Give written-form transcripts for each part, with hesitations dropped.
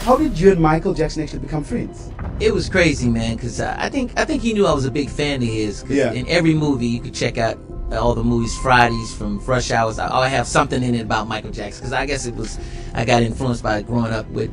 How did you and Michael Jackson actually become friends? It was crazy, man, because I think he knew I was a big fan of his. 'Cause in every movie, you could check out all the movies Fridays from Rush Hours. I have something in it about Michael Jackson, because I guess I got influenced by growing up with,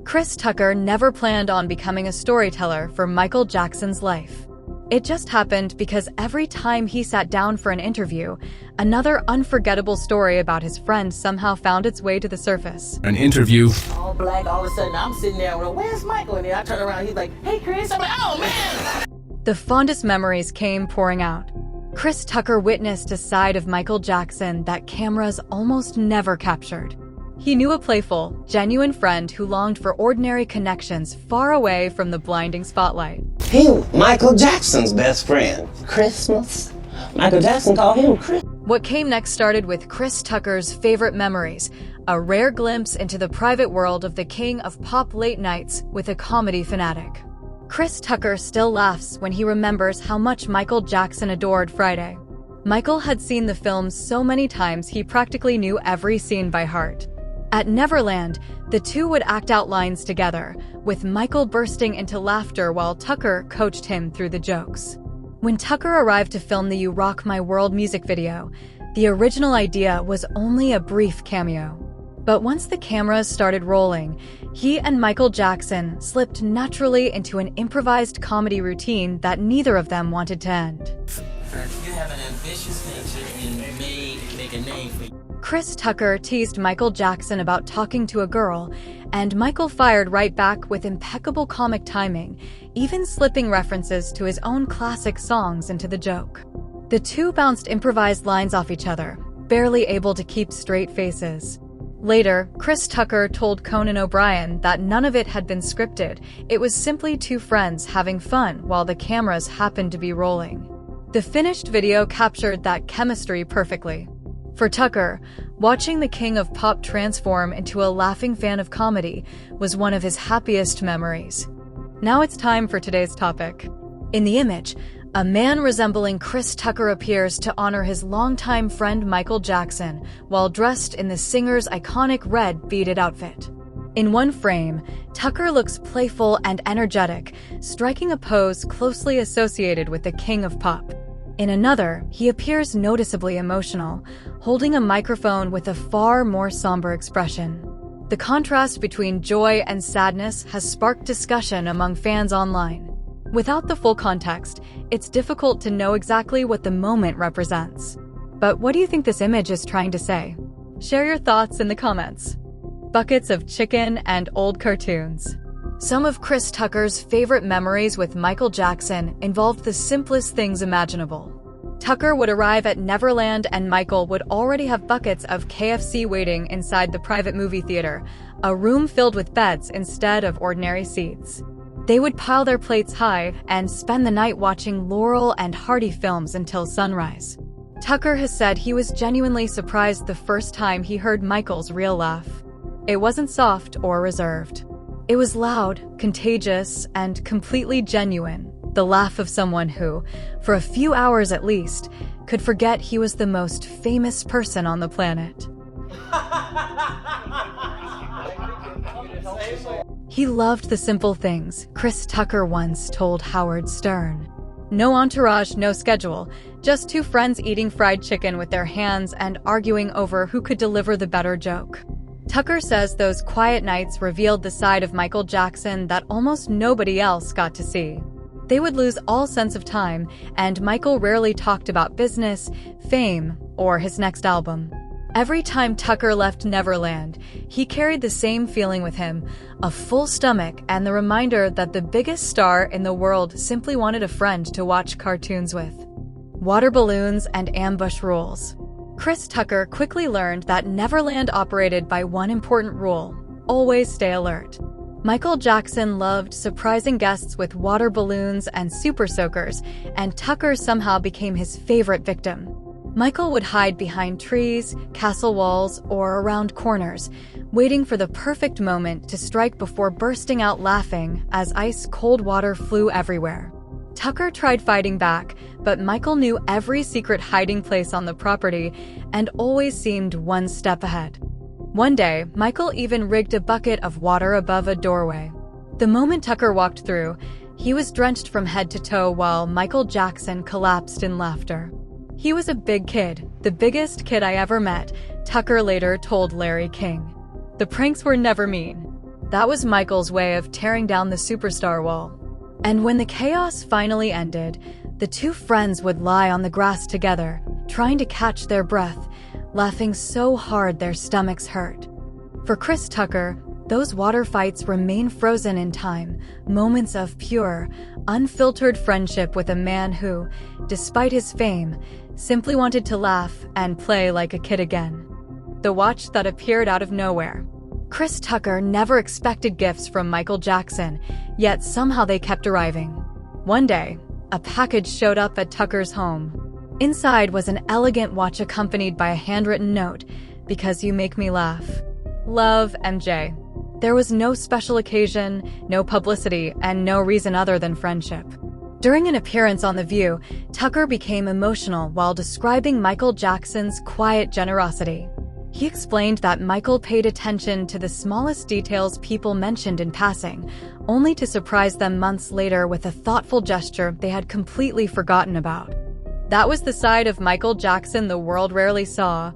Chris Tucker never planned on becoming a storyteller for Michael Jackson's life. It just happened because every time he sat down for an interview, another unforgettable story about his friend somehow found its way to the surface. An interview. All black, all of a sudden I'm sitting there, where's Michael? And then I turn around, he's like, hey Chris, I'm like, oh man! The fondest memories came pouring out. Chris Tucker witnessed a side of Michael Jackson that cameras almost never captured. He knew a playful, genuine friend who longed for ordinary connections far away from the blinding spotlight. He Michael Jackson's best friend. Christmas. Michael Jackson called him Chris. What came next started with Chris Tucker's favorite memories, a rare glimpse into the private world of the king of pop late nights with a comedy fanatic. Chris Tucker still laughs when he remembers how much Michael Jackson adored Friday. Michael had seen the film so many times he practically knew every scene by heart. At Neverland, the two would act out lines together, with Michael bursting into laughter while Tucker coached him through the jokes. When Tucker arrived to film the You Rock My World music video, the original idea was only a brief cameo. But once the cameras started rolling, he and Michael Jackson slipped naturally into an improvised comedy routine that neither of them wanted to end. You have an ambitious nature and may make a name for you. Chris Tucker teased Michael Jackson about talking to a girl, and Michael fired right back with impeccable comic timing, even slipping references to his own classic songs into the joke. The two bounced improvised lines off each other, barely able to keep straight faces. Later, Chris Tucker told Conan O'Brien that none of it had been scripted. It was simply two friends having fun while the cameras happened to be rolling. The finished video captured that chemistry perfectly. For Tucker, watching the king of pop transform into a laughing fan of comedy was one of his happiest memories. Now it's time for today's topic. In the image, a man resembling Chris Tucker appears to honor his longtime friend Michael Jackson while dressed in the singer's iconic red beaded outfit. In one frame, Tucker looks playful and energetic, striking a pose closely associated with the king of pop. In another, he appears noticeably emotional, holding a microphone with a far more somber expression. The contrast between joy and sadness has sparked discussion among fans online. Without the full context, it's difficult to know exactly what the moment represents. But what do you think this image is trying to say? Share your thoughts in the comments. Buckets of chicken and old cartoons. Some of Chris Tucker's favorite memories with Michael Jackson involved the simplest things imaginable. Tucker would arrive at Neverland and Michael would already have buckets of KFC waiting inside the private movie theater, a room filled with beds instead of ordinary seats. They would pile their plates high and spend the night watching Laurel and Hardy films until sunrise. Tucker has said he was genuinely surprised the first time he heard Michael's real laugh. It wasn't soft or reserved. It was loud, contagious, and completely genuine, the laugh of someone who, for a few hours at least, could forget he was the most famous person on the planet. He loved the simple things, Chris Tucker once told Howard Stern. No entourage, no schedule, just two friends eating fried chicken with their hands and arguing over who could deliver the better joke. Tucker says those quiet nights revealed the side of Michael Jackson that almost nobody else got to see. They would lose all sense of time, and Michael rarely talked about business, fame, or his next album. Every time Tucker left Neverland, he carried the same feeling with him, a full stomach and the reminder that the biggest star in the world simply wanted a friend to watch cartoons with. Water balloons and ambush rules. Chris Tucker quickly learned that Neverland operated by one important rule: always stay alert. Michael Jackson loved surprising guests with water balloons and super soakers, and Tucker somehow became his favorite victim. Michael would hide behind trees, castle walls, or around corners, waiting for the perfect moment to strike before bursting out laughing as ice-cold water flew everywhere. Tucker tried fighting back, but Michael knew every secret hiding place on the property and always seemed one step ahead. One day, Michael even rigged a bucket of water above a doorway. The moment Tucker walked through, he was drenched from head to toe while Michael Jackson collapsed in laughter. He was a big kid, the biggest kid I ever met, Tucker later told Larry King. The pranks were never mean. That was Michael's way of tearing down the superstar wall. And when the chaos finally ended, the two friends would lie on the grass together, trying to catch their breath, laughing so hard their stomachs hurt. For Chris Tucker, those water fights remain frozen in time, moments of pure, unfiltered friendship with a man who, despite his fame, simply wanted to laugh and play like a kid again. The watch that appeared out of nowhere. Chris Tucker never expected gifts from Michael Jackson, yet somehow they kept arriving. One day, a package showed up at Tucker's home. Inside was an elegant watch accompanied by a handwritten note, "Because you make me laugh. Love, MJ." There was no special occasion, no publicity, and no reason other than friendship. During an appearance on The View, Tucker became emotional while describing Michael Jackson's quiet generosity. He explained that Michael paid attention to the smallest details people mentioned in passing, only to surprise them months later with a thoughtful gesture they had completely forgotten about. That was the side of Michael Jackson the world rarely saw,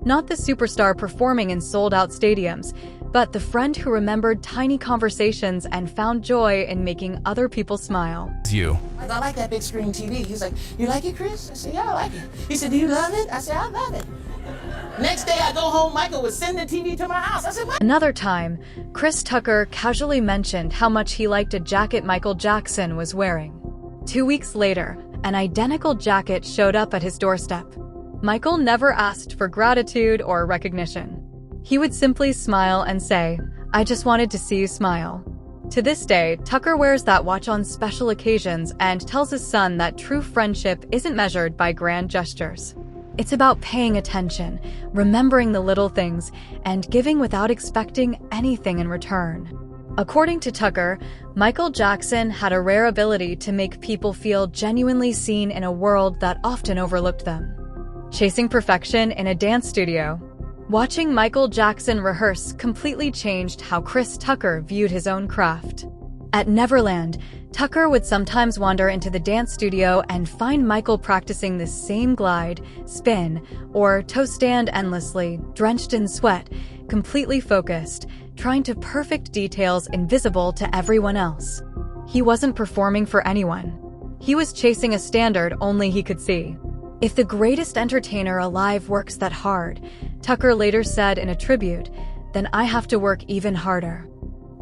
not the superstar performing in sold-out stadiums, but the friend who remembered tiny conversations and found joy in making other people smile. It's you. I like that big screen TV. He's like, "You like it, Chris?" I said, "Yeah, I like it." He said, "Do you love it?" I said, "I love it." Next day I go home, Michael would send the TV to my house. I said, "What?" Another time, Chris Tucker casually mentioned how much he liked a jacket Michael Jackson was wearing. 2 weeks later, an identical jacket showed up at his doorstep. Michael never asked for gratitude or recognition. He would simply smile and say, "I just wanted to see you smile." To this day, Tucker wears that watch on special occasions and tells his son that true friendship isn't measured by grand gestures. It's about paying attention, remembering the little things, and giving without expecting anything in return. According to Tucker, Michael Jackson had a rare ability to make people feel genuinely seen in a world that often overlooked them. Chasing perfection in a dance studio. Watching Michael Jackson rehearse completely changed how Chris Tucker viewed his own craft. At Neverland, Tucker would sometimes wander into the dance studio and find Michael practicing the same glide, spin, or toe stand endlessly, drenched in sweat, completely focused, trying to perfect details invisible to everyone else. He wasn't performing for anyone. He was chasing a standard only he could see. "If the greatest entertainer alive works that hard," Tucker later said in a tribute, "then I have to work even harder."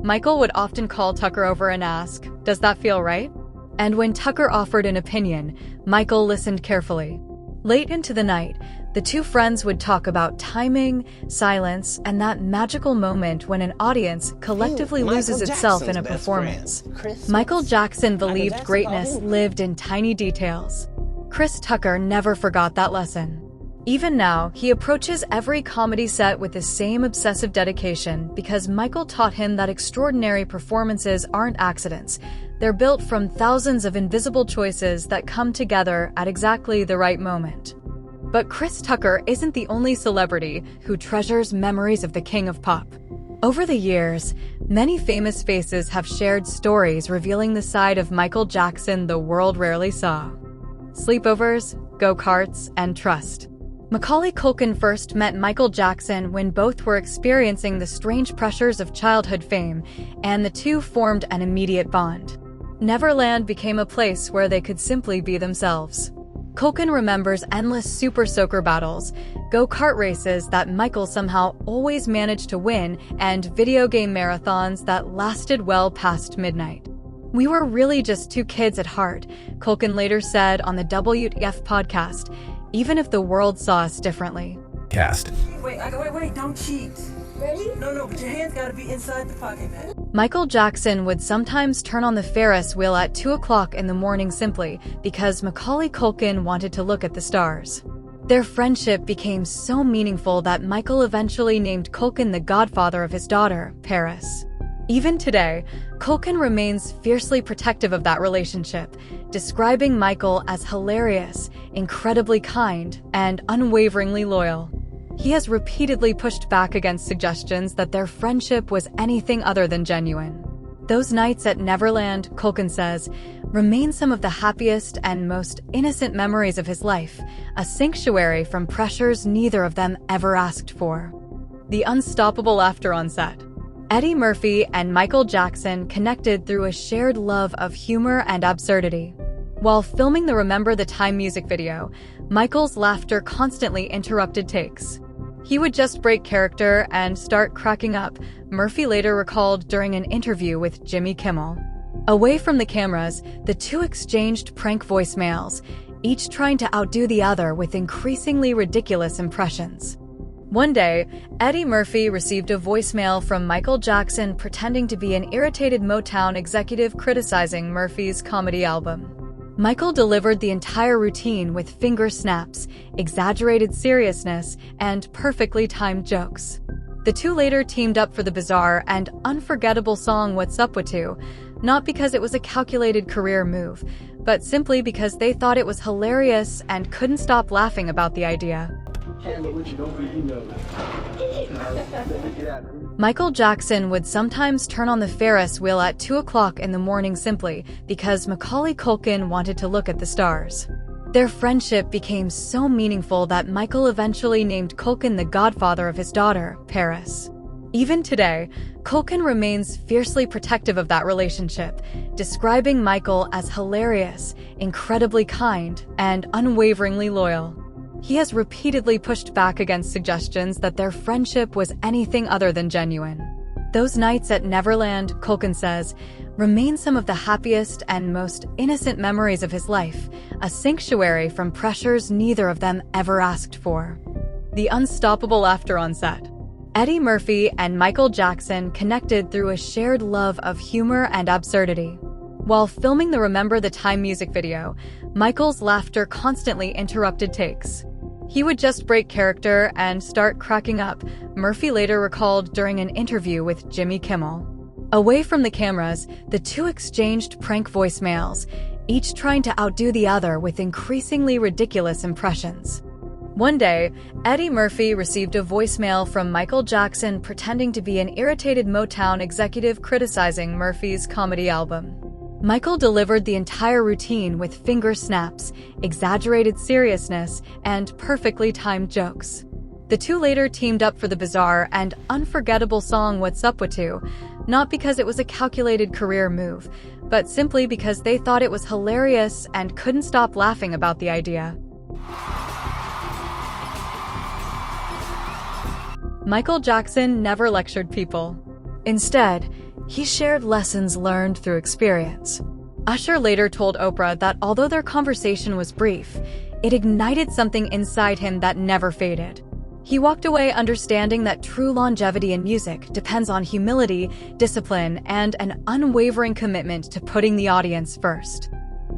Michael would often call Tucker over and ask, "Does that feel right?" And when Tucker offered an opinion, Michael listened carefully. Late into the night, the two friends would talk about timing, silence, and that magical moment when an audience collectively loses itself in a performance. Michael Jackson believed greatness lived in tiny details. Chris Tucker never forgot that lesson. Even now, he approaches every comedy set with the same obsessive dedication because Michael taught him that extraordinary performances aren't accidents. They're built from thousands of invisible choices that come together at exactly the right moment. But Chris Tucker isn't the only celebrity who treasures memories of the king of pop. Over the years, many famous faces have shared stories revealing the side of Michael Jackson the world rarely saw. Sleepovers, go-karts, and trust. Macaulay Culkin first met Michael Jackson when both were experiencing the strange pressures of childhood fame, and the two formed an immediate bond. Neverland became a place where they could simply be themselves. Culkin remembers endless Super Soaker battles, go-kart races that Michael somehow always managed to win, and video game marathons that lasted well past midnight. "We were really just two kids at heart," Culkin later said on the WTF podcast, "even if the world saw us differently." Cast. Wait, don't cheat. Ready? No, but your hands gotta be inside the pocket, man. Michael Jackson would sometimes turn on the Ferris wheel at 2 o'clock in the morning simply because Macaulay Culkin wanted to look at the stars. Their friendship became so meaningful that Michael eventually named Culkin the godfather of his daughter, Paris. Even today, Culkin remains fiercely protective of that relationship, describing Michael as hilarious, incredibly kind, and unwaveringly loyal. He has repeatedly pushed back against suggestions that their friendship was anything other than genuine. Those nights at Neverland, Culkin says, remain some of the happiest and most innocent memories of his life, a sanctuary from pressures neither of them ever asked for. The unstoppable laughter on set. Eddie Murphy and Michael Jackson connected through a shared love of humor and absurdity. While filming the Remember the Time music video, Michael's laughter constantly interrupted takes. He would just break character and start cracking up, Murphy later recalled during an interview with Jimmy Kimmel. Away from the cameras, the two exchanged prank voicemails, each trying to outdo the other with increasingly ridiculous impressions. One day, Eddie Murphy received a voicemail from Michael Jackson pretending to be an irritated Motown executive criticizing Murphy's comedy album. Michael delivered the entire routine with finger snaps, exaggerated seriousness, and perfectly timed jokes. The two later teamed up for the bizarre and unforgettable song What's Up With You, not because it was a calculated career move, but simply because they thought it was hilarious and couldn't stop laughing about the idea. Michael Jackson would sometimes turn on the Ferris wheel at 2 o'clock in the morning simply because Macaulay Culkin wanted to look at the stars. Their friendship became so meaningful that Michael eventually named Culkin the godfather of his daughter, Paris. Even today, Culkin remains fiercely protective of that relationship, describing Michael as hilarious, incredibly kind, and unwaveringly loyal. He has repeatedly pushed back against suggestions that their friendship was anything other than genuine. Those nights at Neverland, Culkin says, remain some of the happiest and most innocent memories of his life, a sanctuary from pressures neither of them ever asked for. The unstoppable laughter on set. Eddie Murphy and Michael Jackson connected through a shared love of humor and absurdity. While filming the Remember the Time music video, Michael's laughter constantly interrupted takes. He would just break character and start cracking up, Murphy later recalled during an interview with Jimmy Kimmel. Away from the cameras, the two exchanged prank voicemails, each trying to outdo the other with increasingly ridiculous impressions. One day, Eddie Murphy received a voicemail from Michael Jackson pretending to be an irritated Motown executive criticizing Murphy's comedy album. Michael delivered the entire routine with finger snaps, exaggerated seriousness, and perfectly timed jokes. The two later teamed up for the bizarre and unforgettable song What's Up With You, not because it was a calculated career move, but simply because they thought it was hilarious and couldn't stop laughing about the idea. Michael Jackson never lectured people. Instead, he shared lessons learned through experience. Usher later told Oprah that although their conversation was brief, it ignited something inside him that never faded. He walked away understanding that true longevity in music depends on humility, discipline, and an unwavering commitment to putting the audience first.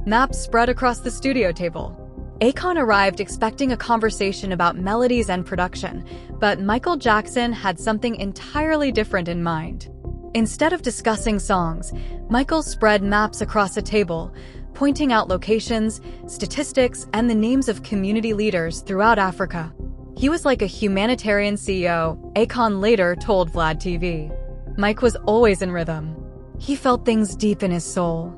Maps spread across the studio table. Akon arrived expecting a conversation about melodies and production, but Michael Jackson had something entirely different in mind. Instead of discussing songs, Michael spread maps across a table, pointing out locations, statistics, and the names of community leaders throughout Africa. He was like a humanitarian CEO, Akon later told Vlad TV. Mike was always in rhythm. He felt things deep in his soul.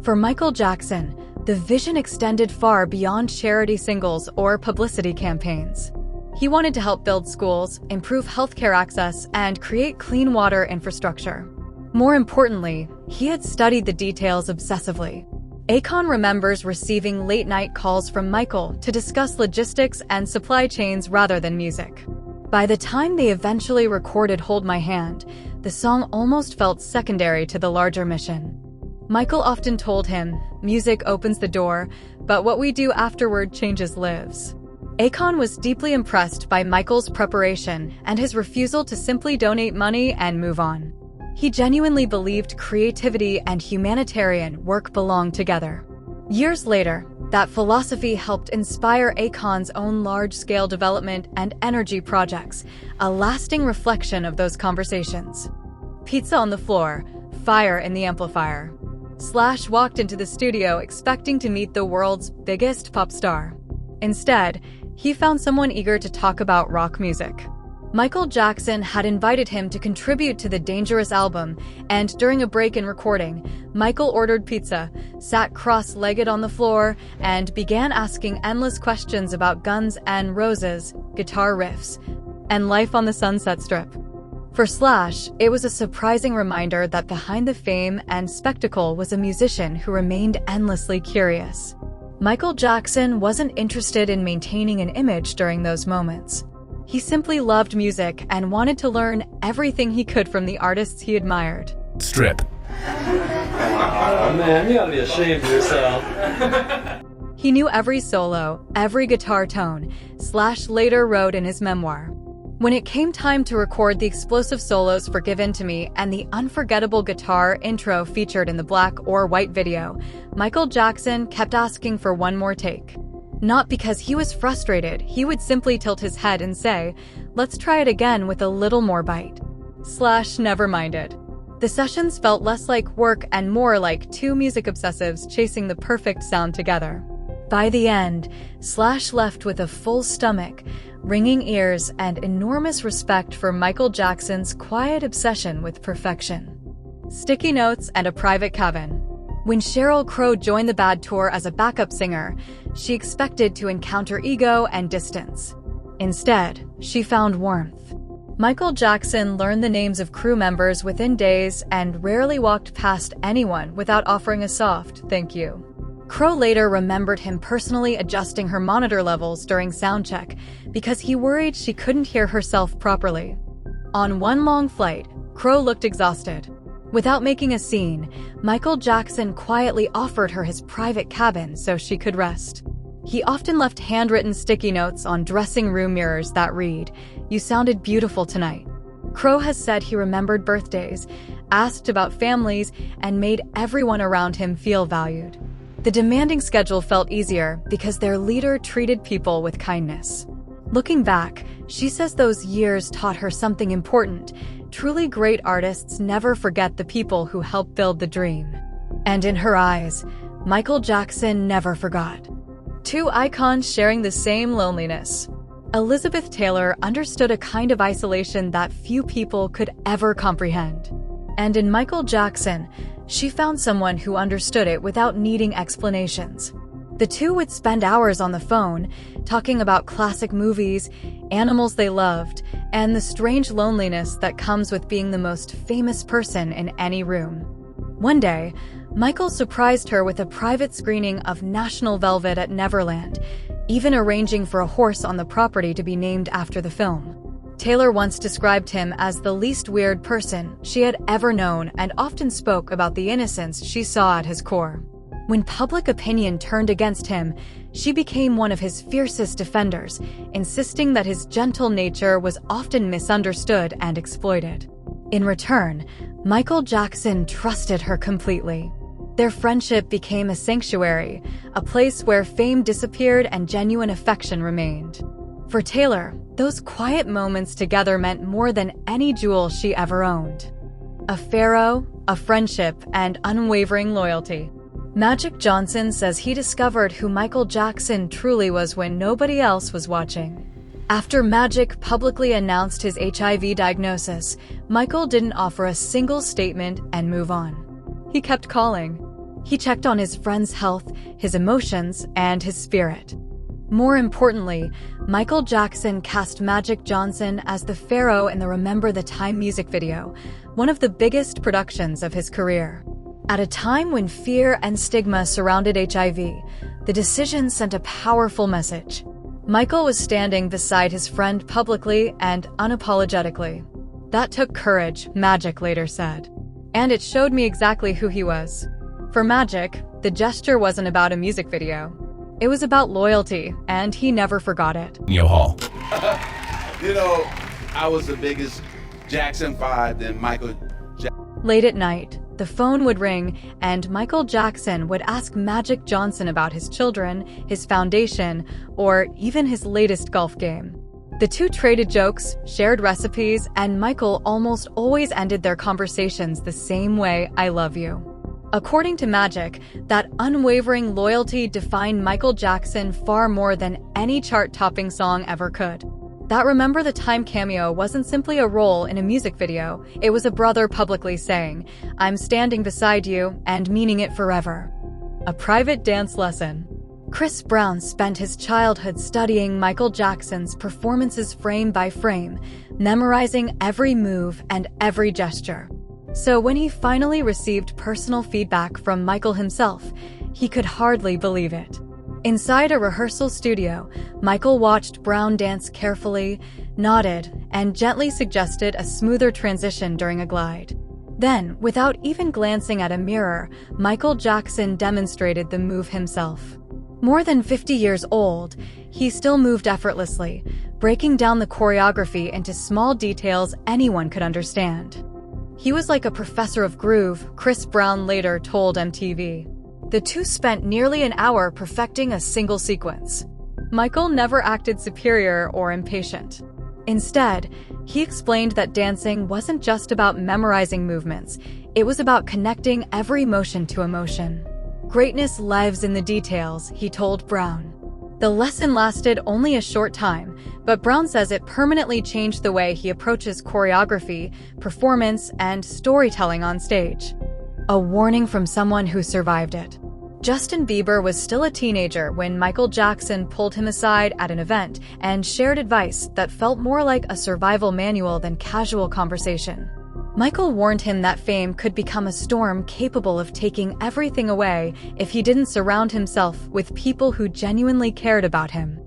For Michael Jackson, the vision extended far beyond charity singles or publicity campaigns. He wanted to help build schools, improve healthcare access, and create clean water infrastructure. More importantly, he had studied the details obsessively. Akon remembers receiving late-night calls from Michael to discuss logistics and supply chains rather than music. By the time they eventually recorded Hold My Hand, the song almost felt secondary to the larger mission. Michael often told him, "Music opens the door, but what we do afterward changes lives." Akon was deeply impressed by Michael's preparation and his refusal to simply donate money and move on. He genuinely believed creativity and humanitarian work belonged together. Years later, that philosophy helped inspire Akon's own large-scale development and energy projects, a lasting reflection of those conversations. Pizza on the floor, fire in the amplifier. Slash walked into the studio expecting to meet the world's biggest pop star. Instead, he found someone eager to talk about rock music. Michael Jackson had invited him to contribute to the Dangerous album, and during a break in recording, Michael ordered pizza, sat cross-legged on the floor, and began asking endless questions about Guns N' Roses, guitar riffs, and life on the Sunset Strip. For Slash, it was a surprising reminder that behind the fame and spectacle was a musician who remained endlessly curious. Michael Jackson wasn't interested in maintaining an image during those moments. He simply loved music and wanted to learn everything he could from the artists he admired. Strip. Oh man, you gotta be ashamed of yourself. He knew every solo, every guitar tone, Slash later wrote in his memoir. When it came time to record the explosive solos for Give In To Me and the unforgettable guitar intro featured in the black or white video, Michael Jackson kept asking for one more take. Not because he was frustrated, he would simply tilt his head and say, "Let's try it again with a little more bite." Slash never minded. The sessions felt less like work and more like two music obsessives chasing the perfect sound together. By the end, Slash left with a full stomach, ringing ears, and enormous respect for Michael Jackson's quiet obsession with perfection. Sticky notes and a private cabin. When Sheryl Crow joined the Bad Tour as a backup singer, she expected to encounter ego and distance. Instead, she found warmth. Michael Jackson learned the names of crew members within days and rarely walked past anyone without offering a soft "thank you." Crow later remembered him personally adjusting her monitor levels during soundcheck because he worried she couldn't hear herself properly. On one long flight, Crow looked exhausted. Without making a scene, Michael Jackson quietly offered her his private cabin so she could rest. He often left handwritten sticky notes on dressing room mirrors that read, "You sounded beautiful tonight." Crow has said he remembered birthdays, asked about families, and made everyone around him feel valued. The demanding schedule felt easier because their leader treated people with kindness. Looking back, she says those years taught her something important. Truly great artists never forget the people who helped build the dream. And in her eyes, Michael Jackson never forgot. Two icons sharing the same loneliness. Elizabeth Taylor understood a kind of isolation that few people could ever comprehend. And in Michael Jackson, she found someone who understood it without needing explanations. The two would spend hours on the phone, talking about classic movies, animals they loved, and the strange loneliness that comes with being the most famous person in any room. One day, Michael surprised her with a private screening of National Velvet at Neverland, even arranging for a horse on the property to be named after the film. Taylor once described him as the least weird person she had ever known and often spoke about the innocence she saw at his core. When public opinion turned against him, she became one of his fiercest defenders, insisting that his gentle nature was often misunderstood and exploited. In return, Michael Jackson trusted her completely. Their friendship became a sanctuary, a place where fame disappeared and genuine affection remained. For Taylor, those quiet moments together meant more than any jewel she ever owned. A pharaoh, a friendship, and unwavering loyalty. Magic Johnson says he discovered who Michael Jackson truly was when nobody else was watching. After Magic publicly announced his HIV diagnosis, Michael didn't offer a single statement and move on. He kept calling. He checked on his friend's health, his emotions, and his spirit. More importantly, Michael Jackson cast Magic Johnson as the Pharaoh in the Remember the Time music video, one of the biggest productions of his career. At a time when fear and stigma surrounded HIV, the decision sent a powerful message. Michael was standing beside his friend publicly and unapologetically. That took courage, Magic later said. And it showed me exactly who he was. For Magic, the gesture wasn't about a music video. It was about loyalty, and he never forgot it. Yo Hall. You know, I was the biggest Jackson 5 than Michael Jackson. Late at night, the phone would ring, and Michael Jackson would ask Magic Johnson about his children, his foundation, or even his latest golf game. The two traded jokes, shared recipes, and Michael almost always ended their conversations the same way, "I love you." According to Magic, that unwavering loyalty defined Michael Jackson far more than any chart-topping song ever could. That Remember the Time cameo wasn't simply a role in a music video, it was a brother publicly saying, "I'm standing beside you and meaning it forever." A private dance lesson. Chris Brown spent his childhood studying Michael Jackson's performances frame by frame, memorizing every move and every gesture. So when he finally received personal feedback from Michael himself, he could hardly believe it. Inside a rehearsal studio, Michael watched Brown dance carefully, nodded, and gently suggested a smoother transition during a glide. Then, without even glancing at a mirror, Michael Jackson demonstrated the move himself. More than 50 years old, he still moved effortlessly, breaking down the choreography into small details anyone could understand. He was like a professor of groove, Chris Brown later told MTV. The two spent nearly an hour perfecting a single sequence. Michael never acted superior or impatient. Instead, he explained that dancing wasn't just about memorizing movements, it was about connecting every motion to emotion. Greatness lives in the details, he told Brown. The lesson lasted only a short time, but Brown says it permanently changed the way he approaches choreography, performance, and storytelling on stage. A warning from someone who survived it. Justin Bieber was still a teenager when Michael Jackson pulled him aside at an event and shared advice that felt more like a survival manual than casual conversation. Michael warned him that fame could become a storm capable of taking everything away if he didn't surround himself with people who genuinely cared about him.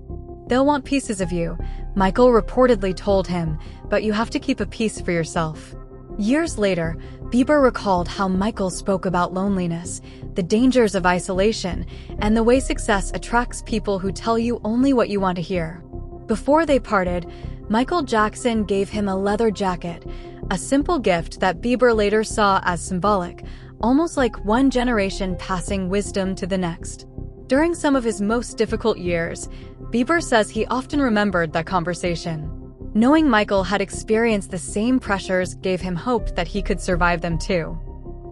"They'll want pieces of you," Michael reportedly told him, "but you have to keep a piece for yourself." Years later, Bieber recalled how Michael spoke about loneliness, the dangers of isolation, and the way success attracts people who tell you only what you want to hear. Before they parted, Michael Jackson gave him a leather jacket, a simple gift that Bieber later saw as symbolic, almost like one generation passing wisdom to the next. During some of his most difficult years, Bieber says he often remembered that conversation. Knowing Michael had experienced the same pressures gave him hope that he could survive them too.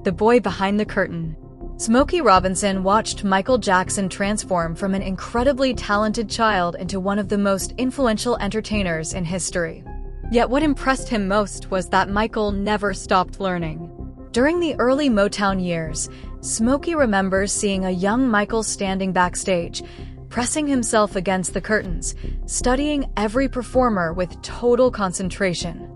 The boy behind the curtain. Smokey Robinson watched Michael Jackson transform from an incredibly talented child into one of the most influential entertainers in history. Yet what impressed him most was that Michael never stopped learning. During the early Motown years, Smokey remembers seeing a young Michael standing backstage, pressing himself against the curtains, studying every performer with total concentration.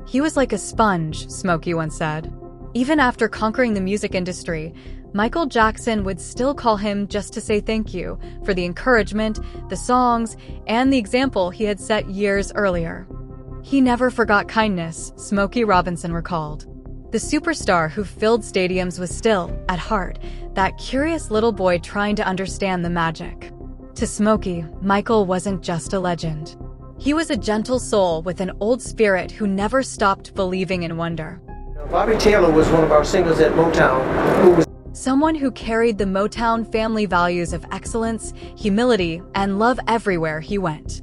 "He was like a sponge," Smokey once said. Even after conquering the music industry, Michael Jackson would still call him just to say thank you for the encouragement, the songs, and the example he had set years earlier. "He never forgot kindness," Smokey Robinson recalled. The superstar who filled stadiums was still, at heart, that curious little boy trying to understand the magic. To Smokey, Michael wasn't just a legend. He was a gentle soul with an old spirit who never stopped believing in wonder. Bobby Taylor was one of our singers at Motown who was Someone who carried the Motown family values of excellence, humility, and love everywhere he went.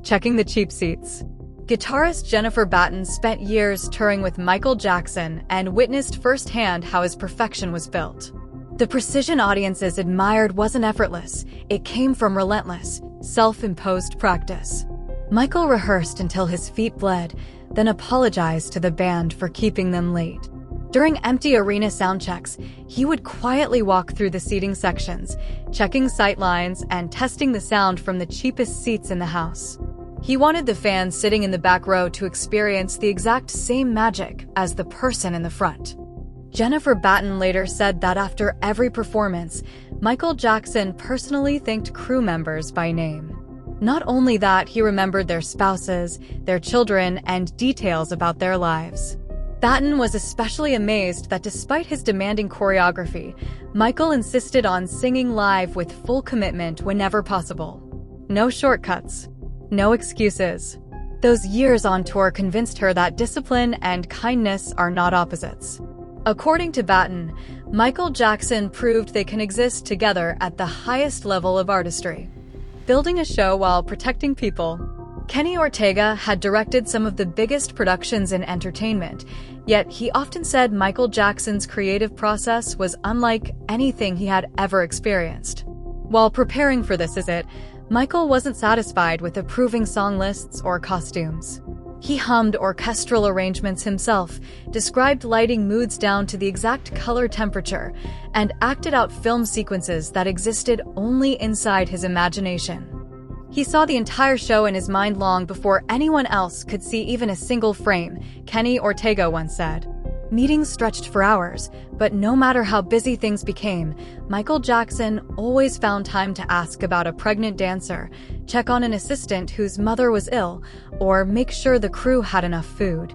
Checking the cheap seats. Guitarist Jennifer Batten spent years touring with Michael Jackson and witnessed firsthand how his perfection was built. The precision audiences admired wasn't effortless, it came from relentless, self-imposed practice. Michael rehearsed until his feet bled, then apologized to the band for keeping them late. During empty arena soundchecks, he would quietly walk through the seating sections, checking sight lines and testing the sound from the cheapest seats in the house. He wanted the fans sitting in the back row to experience the exact same magic as the person in the front. Jennifer Batten later said that after every performance, Michael Jackson personally thanked crew members by name. Not only that, he remembered their spouses, their children, and details about their lives. Batten was especially amazed that despite his demanding choreography, Michael insisted on singing live with full commitment whenever possible. No shortcuts. No excuses. Those years on tour convinced her that discipline and kindness are not opposites. According to Batten, Michael Jackson proved they can exist together at the highest level of artistry. Building a show while protecting people. Kenny Ortega had directed some of the biggest productions in entertainment, Yet he often said Michael Jackson's creative process was unlike anything he had ever experienced. While preparing for this visit, Michael wasn't satisfied with approving song lists or costumes. He hummed orchestral arrangements himself, described lighting moods down to the exact color temperature, and acted out film sequences that existed only inside his imagination. He saw the entire show in his mind long before anyone else could see even a single frame, Kenny Ortega once said. Meetings stretched for hours, but no matter how busy things became, Michael Jackson always found time to ask about a pregnant dancer, check on an assistant whose mother was ill, or make sure the crew had enough food.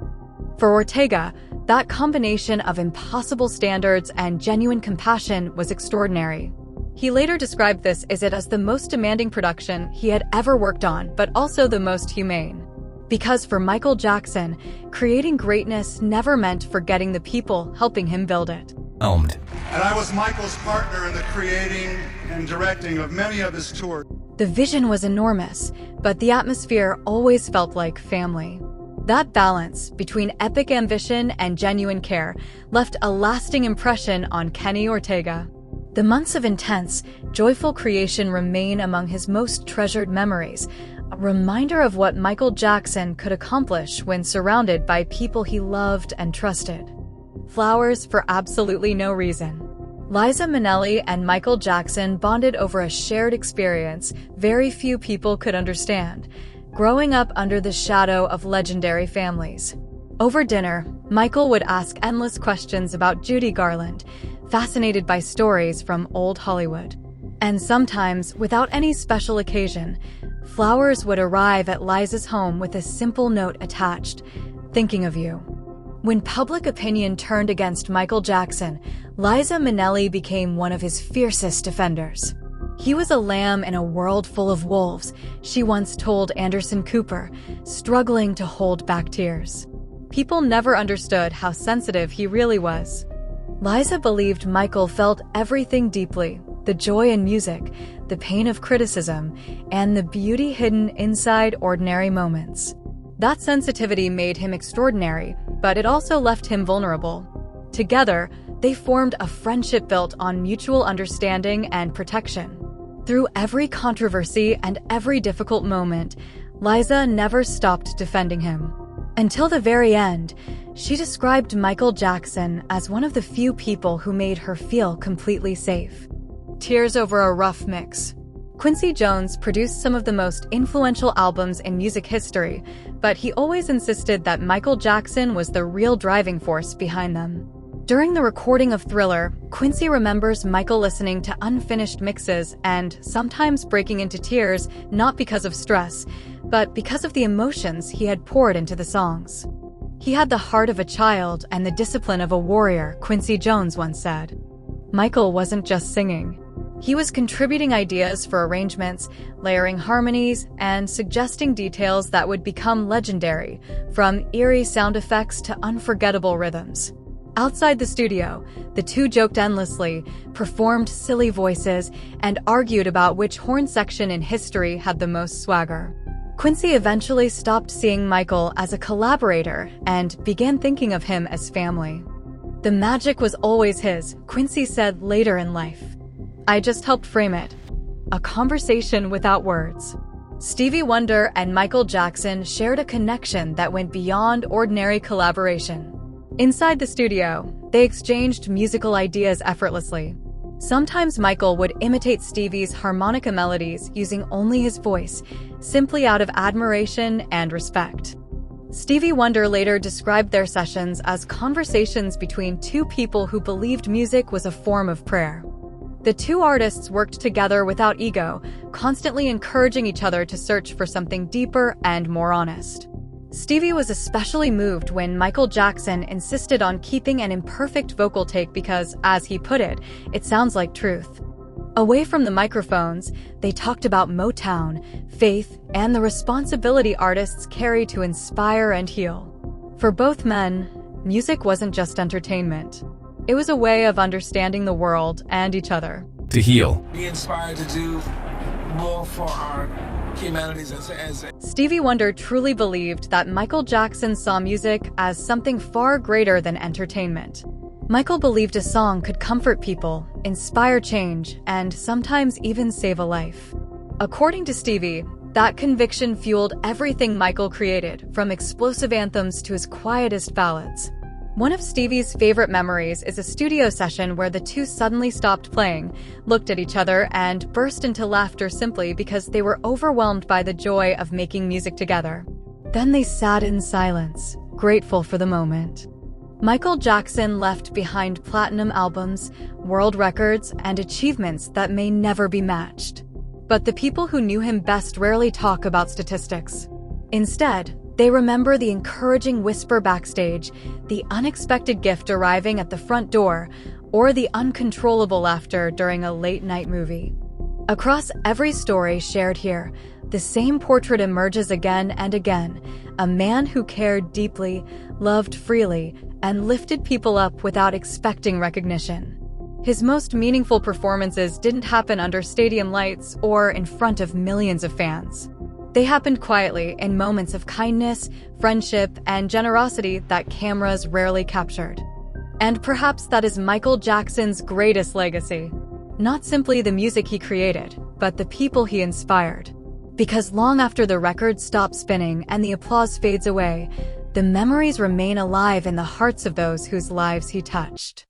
For Ortega, that combination of impossible standards and genuine compassion was extraordinary. He later described this visit as the most demanding production he had ever worked on, but also the most humane. Because for Michael Jackson, creating greatness never meant forgetting the people helping him build it. And I was Michael's partner in the creating and directing of many of his tours. The vision was enormous, but the atmosphere always felt like family. That balance between epic ambition and genuine care left a lasting impression on Kenny Ortega. The months of intense, joyful creation remain among his most treasured memories, a reminder of what Michael Jackson could accomplish when surrounded by people he loved and trusted. Flowers for absolutely no reason. Liza Minnelli and Michael Jackson bonded over a shared experience very few people could understand, growing up under the shadow of legendary families. Over dinner, Michael would ask endless questions about Judy Garland, fascinated by stories from old Hollywood. And sometimes, without any special occasion, flowers would arrive at Liza's home with a simple note attached, "Thinking of you." When public opinion turned against Michael Jackson, Liza Minnelli became one of his fiercest defenders. He was a lamb in a world full of wolves, she once told Anderson Cooper, struggling to hold back tears. People never understood how sensitive he really was. Liza believed Michael felt everything deeply, the joy in music, the pain of criticism, and the beauty hidden inside ordinary moments. That sensitivity made him extraordinary, but it also left him vulnerable. Together, they formed a friendship built on mutual understanding and protection. Through every controversy and every difficult moment, Liza never stopped defending him. Until the very end, she described Michael Jackson as one of the few people who made her feel completely safe. Tears over a rough mix. Quincy Jones produced some of the most influential albums in music history, but he always insisted that Michael Jackson was the real driving force behind them. During the recording of Thriller, Quincy remembers Michael listening to unfinished mixes and sometimes breaking into tears not because of stress, but because of the emotions he had poured into the songs. He had the heart of a child and the discipline of a warrior, Quincy Jones once said. Michael wasn't just singing. He was contributing ideas for arrangements, layering harmonies, and suggesting details that would become legendary, from eerie sound effects to unforgettable rhythms. Outside the studio, the two joked endlessly, performed silly voices, and argued about which horn section in history had the most swagger. Quincy eventually stopped seeing Michael as a collaborator and began thinking of him as family. The magic was always his, Quincy said later in life. I just helped frame it. A conversation without words. Stevie Wonder and Michael Jackson shared a connection that went beyond ordinary collaboration. Inside the studio, they exchanged musical ideas effortlessly. Sometimes Michael would imitate Stevie's harmonica melodies using only his voice, simply out of admiration and respect. Stevie Wonder later described their sessions as conversations between two people who believed music was a form of prayer. The two artists worked together without ego, constantly encouraging each other to search for something deeper and more honest. Stevie was especially moved when Michael Jackson insisted on keeping an imperfect vocal take because, as he put it, it sounds like truth. Away from the microphones, they talked about Motown, faith, and the responsibility artists carry to inspire and heal. For both men, music wasn't just entertainment. It was a way of understanding the world and each other. To heal. Be inspired to do more for our humanities as Stevie Wonder truly believed that Michael Jackson saw music as something far greater than entertainment. Michael believed a song could comfort people, inspire change, and sometimes even save a life. According to Stevie, that conviction fueled everything Michael created, from explosive anthems to his quietest ballads. One of Stevie's favorite memories is a studio session where the two suddenly stopped playing, looked at each other, and burst into laughter simply because they were overwhelmed by the joy of making music together. Then they sat in silence, grateful for the moment. Michael Jackson left behind platinum albums, world records, and achievements that may never be matched. But the people who knew him best rarely talk about statistics. Instead, they remember the encouraging whisper backstage, the unexpected gift arriving at the front door, or the uncontrollable laughter during a late-night movie. Across every story shared here, the same portrait emerges again and again: a man who cared deeply, loved freely, and lifted people up without expecting recognition. His most meaningful performances didn't happen under stadium lights or in front of millions of fans. They happened quietly in moments of kindness, friendship, and generosity that cameras rarely captured. And perhaps that is Michael Jackson's greatest legacy. Not simply the music he created, but the people he inspired. Because long after the record stops spinning and the applause fades away, the memories remain alive in the hearts of those whose lives he touched.